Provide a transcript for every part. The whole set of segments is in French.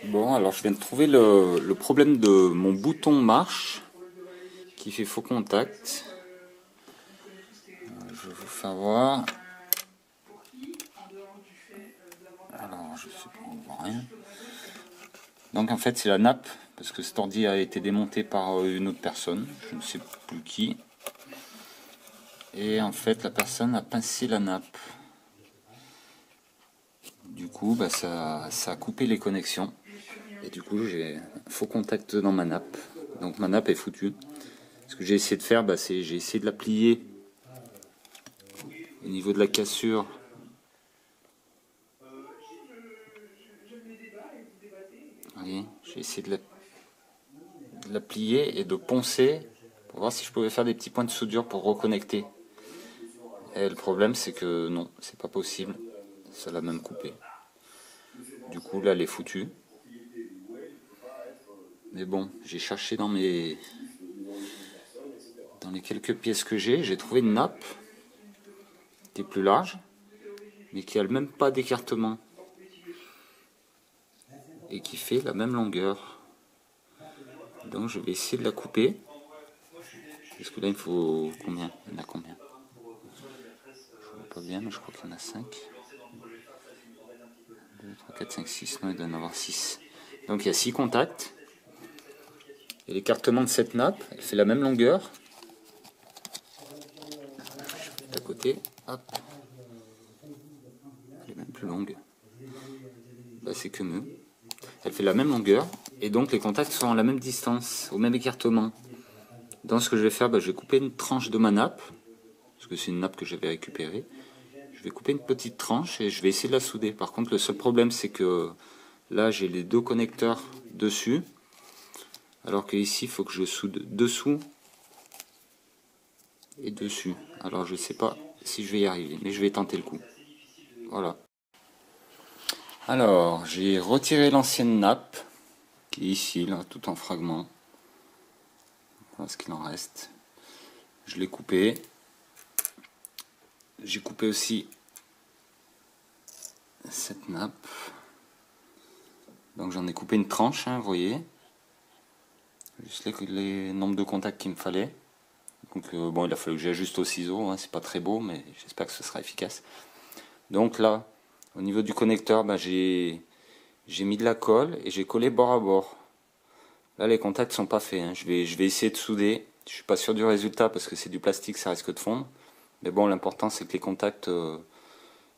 Bon, alors je viens de trouver le problème de mon bouton marche qui fait faux contact. Je vais vous faire voir. Alors, je sais pas, on voit rien. Donc en fait, c'est la nappe, parce que cet ordi a été démonté par une autre personne, je ne sais plus qui. Et en fait, la personne a pincé la nappe. Du coup, bah, ça a coupé les connexions. Et du coup, j'ai un faux contact dans ma nappe. Donc ma nappe est foutue. Ce que j'ai essayé de faire, bah, c'est j'ai essayé de la plier au niveau de la cassure. Vous voyez, j'ai essayé de la plier et de poncer pour voir si je pouvais faire des petits points de soudure pour reconnecter. Et le problème, c'est que non, c'est pas possible. Ça l'a même coupé. Du coup, là, elle est foutue. Mais bon, j'ai cherché dans les quelques pièces que j'ai trouvé une nappe qui est plus large, mais qui a même pas d'écartement et qui fait la même longueur. Donc, je vais essayer de la couper. Parce que là, il me faut combien? Il y en a combien? Je vois pas bien, mais je crois qu'il y en a 5. 2, 3, 4, 5, 6. Non, il doit y en avoir 6. Donc, il y a 6 contacts. Et l'écartement de cette nappe, elle fait la même longueur. Je mets à côté. Hop. Elle est même plus longue. Bah, c'est que mieux. Elle fait la même longueur. Et donc, les contacts sont à la même distance, au même écartement. Donc, ce que je vais faire, bah, je vais couper une tranche de ma nappe. Parce que c'est une nappe que j'avais récupérée. Je vais couper une petite tranche et je vais essayer de la souder. Par contre, le seul problème, c'est que là, j'ai les deux connecteurs dessus. Alors que ici, il faut que je soude dessous et dessus. Alors, je ne sais pas si je vais y arriver, mais je vais tenter le coup. Voilà. Alors, j'ai retiré l'ancienne nappe, qui est ici, là, tout en fragments. Voilà ce qu'il en reste. Je l'ai coupé. J'ai coupé aussi cette nappe. Donc j'en ai coupé une tranche, hein, vous voyez. Juste les nombres de contacts qu'il me fallait. Donc bon, il a fallu que j'ajuste au ciseau, hein, c'est pas très beau, mais j'espère que ce sera efficace. Donc là, au niveau du connecteur, bah, j'ai mis de la colle et j'ai collé bord à bord. Là, les contacts sont pas faits, hein. Je vais essayer de souder. Je suis pas sûr du résultat parce que c'est du plastique, ça risque de fondre. Mais bon, l'important c'est que les contacts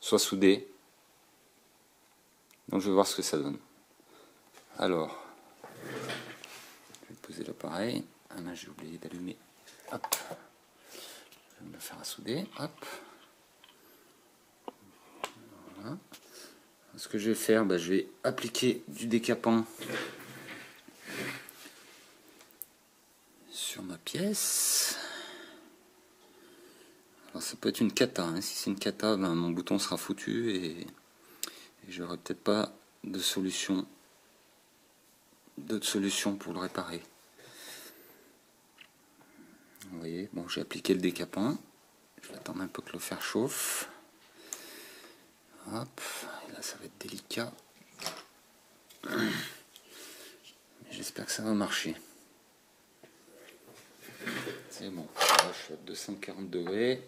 soient soudés. Donc je vais voir ce que ça donne. Alors, je vais poser l'appareil. Ah là, j'ai oublié d'allumer. Hop. Je vais me le faire à souder. Hop. Voilà. Ce que je vais faire, bah, je vais appliquer du décapant sur ma pièce. Alors ça peut être une cata, hein. Si c'est une cata, ben, mon bouton sera foutu et j'aurai peut-être pas de solution, d'autre solution pour le réparer. Vous voyez, bon, j'ai appliqué le décapant. Je vais attendre un peu que le fer chauffe. Hop, et là ça va être délicat. J'espère que ça va marcher. C'est bon, là je suis à 240 degrés.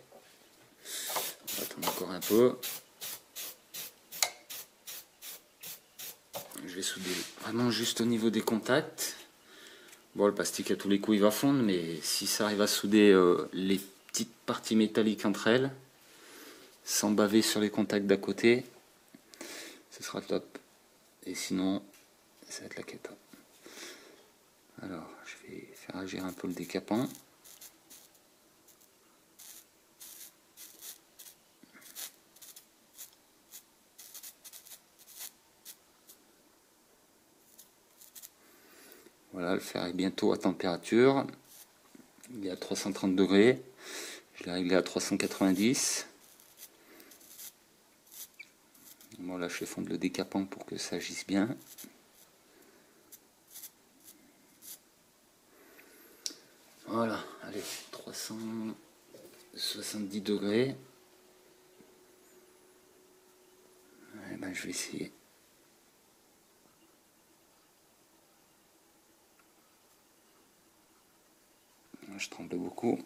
On va attendre encore un peu. Je vais souder vraiment juste au niveau des contacts. Bon, le plastique à tous les coups il va fondre, mais si ça arrive à souder les petites parties métalliques entre elles, sans baver sur les contacts d'à côté, ce sera top. Et sinon, ça va être la cata. Alors, je vais faire agir un peu le décapant. Voilà, le fer est bientôt à température. Il est à 330 degrés. Je l'ai réglé à 390. Bon, là, je fais fondre le décapant pour que ça agisse bien. Voilà, allez, 370 degrés. Eh ben, je vais essayer. je tremble beaucoup.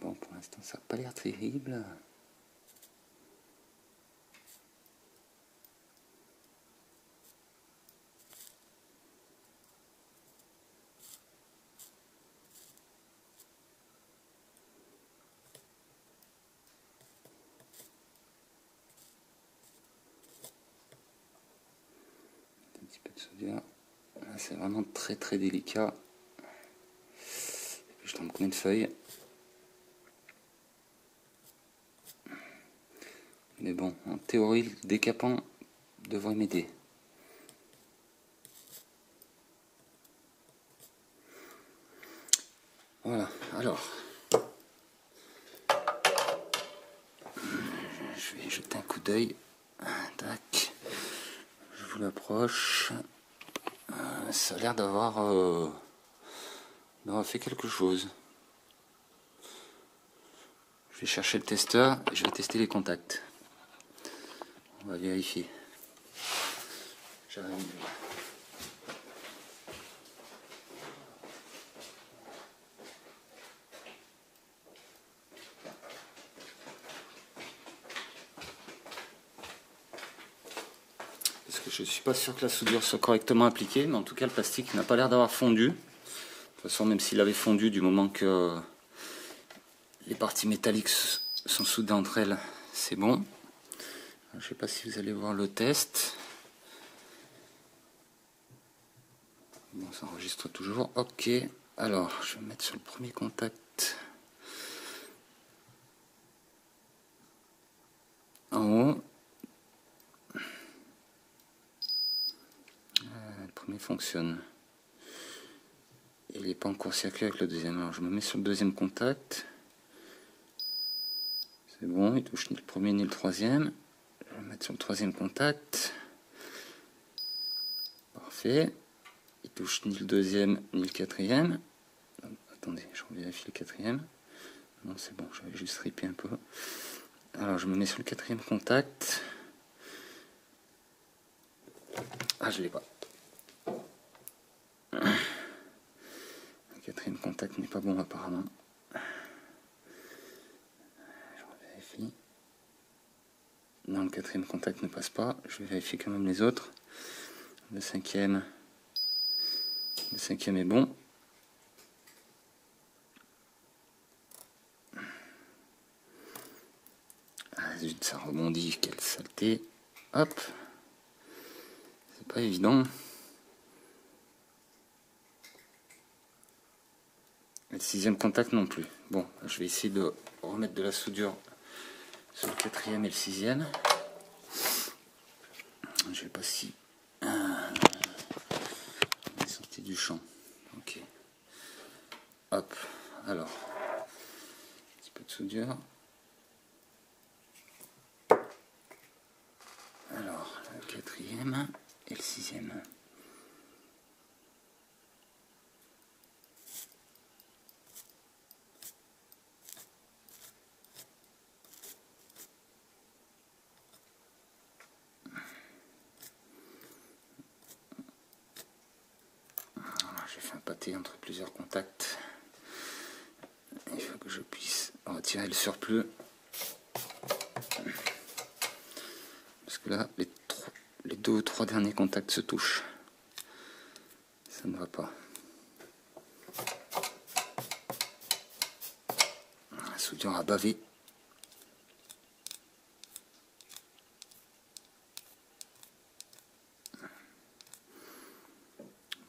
Bon, pour l'instant, ça n'a pas l'air terrible. Un petit peu de soudure. Là, c'est vraiment très très délicat. Je trempe combien de feuilles? Mais bon, en théorie, le décapant devrait m'aider. Voilà, alors, je vais jeter un coup d'œil. Tac, je vous l'approche. Ça a l'air d'avoir fait quelque chose. Je vais chercher le testeur et je vais tester les contacts. On va vérifier. J'arrive. Parce que je ne suis pas sûr que la soudure soit correctement appliquée, mais en tout cas le plastique n'a pas l'air d'avoir fondu. De toute façon, même s'il avait fondu, du moment que les parties métalliques sont soudées entre elles, c'est bon. Je ne sais pas si vous allez voir le test. Bon, ça enregistre toujours. Ok. Alors, je vais me mettre sur le premier contact. En haut. Le premier fonctionne. Il n'est pas en court-circuit avec le deuxième. Alors, je me mets sur le deuxième contact. C'est bon, il touche ni le premier ni le troisième. Je vais me mettre sur le troisième contact. Parfait. Il touche ni le deuxième ni le quatrième. Attendez, je revérifie le quatrième. Non, c'est bon, j'avais juste ripé un peu. Alors, je me mets sur le quatrième contact. Ah, je l'ai pas. Le quatrième contact n'est pas bon apparemment. Je revérifie. Non, le quatrième contact ne passe pas. Je vais vérifier quand même les autres. Le cinquième est bon. Ah zut, ça rebondit, quelle saleté. Hop. C'est pas évident. Et le sixième contact non plus. Bon, je vais essayer de remettre de la soudure sur le quatrième et le sixième. Je sais pas si... on est sorti du champ. Ok. Hop. Alors. Un petit peu de soudure. Alors, le quatrième et le sixième. J'ai fait un pâté entre plusieurs contacts. Il faut que je puisse retirer le surplus. Parce que là, les deux ou trois derniers contacts se touchent. Ça ne va pas. La soudure a bavé.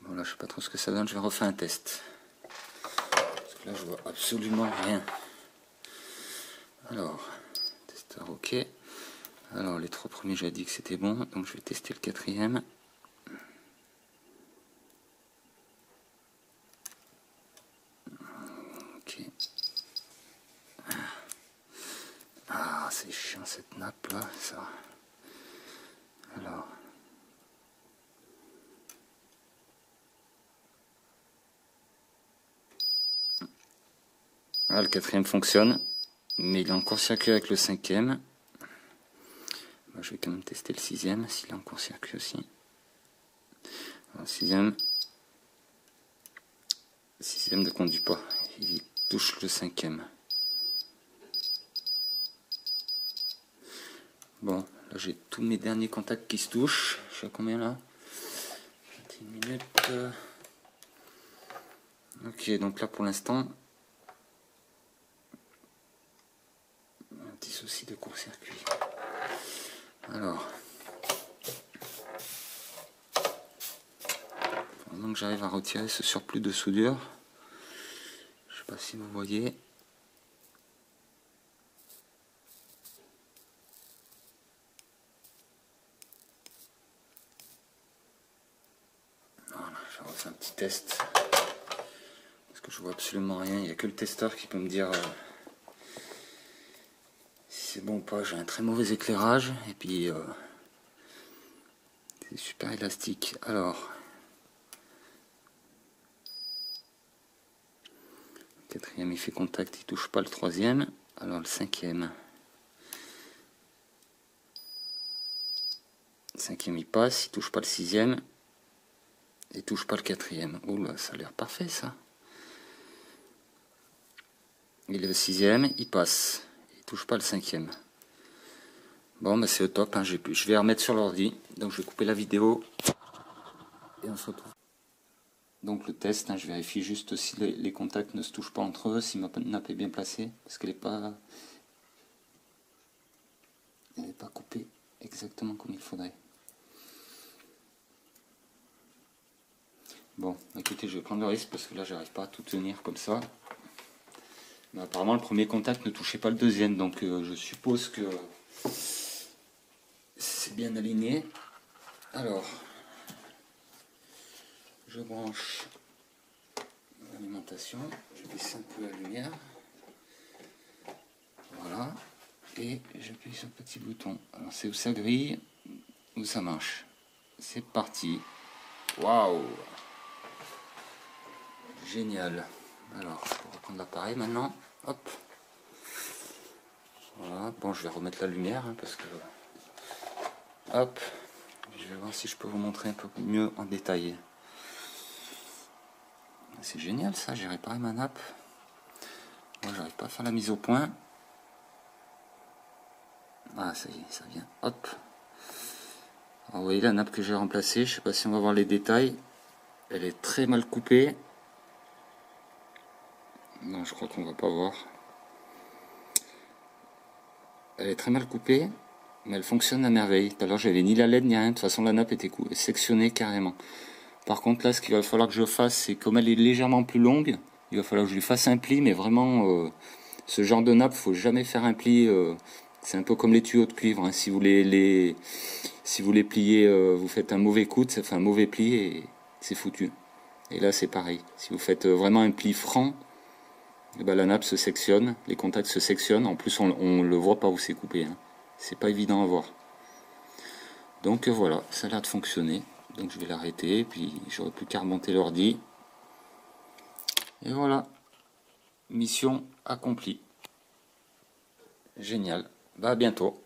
Bon là, je sais pas trop ce que ça donne. Je vais refaire un test. Parce que là, je vois absolument rien. Alors, testeur OK. Alors, les trois premiers, j'ai dit que c'était bon. Donc, je vais tester le quatrième. Ok. Ah, c'est chiant cette nappe là, ça. Alors. Voilà, le quatrième fonctionne, mais il est en court-circuit avec le cinquième. Bah, je vais quand même tester le sixième, s'il est en court-circuit aussi. Alors, sixième ne conduit pas, il touche le cinquième. Bon, là j'ai tous mes derniers contacts qui se touchent. Je suis à combien là? 21 minutes. Ok, donc là pour l'instant, un petit souci de court-circuit. Alors, pendant que j'arrive à retirer ce surplus de soudure, je sais pas si vous voyez. Voilà, je refais un petit test. Parce que je vois absolument rien, il n'y a que le testeur qui peut me dire si c'est bon ou pas. J'ai un très mauvais éclairage et puis c'est super élastique. Alors, le quatrième il fait contact, il touche pas le troisième. Alors le cinquième il passe, il touche pas le sixième. Il touche pas le quatrième. Oula, ça a l'air parfait ça. Et le sixième, il passe. Il touche pas le cinquième. Bon, bah c'est au top. Hein. Je vais remettre sur l'ordi. Donc je vais couper la vidéo. Et on se retrouve. Donc le test, hein, je vérifie juste si les contacts ne se touchent pas entre eux, si ma nappe est bien placée. Parce qu'elle n'est pas... Elle n'est pas coupée exactement comme il faudrait. Bon, écoutez, je vais prendre le risque parce que là, j'arrive pas à tout tenir comme ça. Mais apparemment, le premier contact ne touchait pas le deuxième, donc je suppose que c'est bien aligné. Alors, je branche l'alimentation, je baisse un peu la lumière. Voilà, et j'appuie sur le petit bouton. Alors, c'est où ça grille, où ça marche. C'est parti. Waouh! Génial. Alors, je vais reprendre l'appareil maintenant. Hop. Voilà. Bon, je vais remettre la lumière hein, parce que... Hop. Je vais voir si je peux vous montrer un peu mieux en détail. C'est génial ça, j'ai réparé ma nappe. Moi, j'arrive pas à faire la mise au point. Ah, ça y est, ça vient. Hop. Alors, vous voyez la nappe que j'ai remplacée. Je sais pas si on va voir les détails. Elle est très mal coupée. Non, je crois qu'on va pas voir. Elle est très mal coupée, mais elle fonctionne à merveille. Tout à l'heure, j'avais ni la LED ni rien. De toute façon, la nappe était sectionnée carrément. Par contre, là, ce qu'il va falloir que je fasse, c'est comme elle est légèrement plus longue, il va falloir que je lui fasse un pli, mais vraiment, ce genre de nappe, faut jamais faire un pli. C'est un peu comme les tuyaux de cuivre. Hein. Si vous les pliez, vous faites un mauvais coup, ça fait un mauvais pli et c'est foutu. Et là, c'est pareil. Si vous faites vraiment un pli franc, et ben, la nappe se sectionne, les contacts se sectionnent. En plus, on le voit pas où c'est coupé. Hein. C'est pas évident à voir. Donc voilà, ça a l'air de fonctionner. Donc je vais l'arrêter, puis j'aurai plus qu'à remonter l'ordi. Et voilà, mission accomplie. Génial. Bah à bientôt.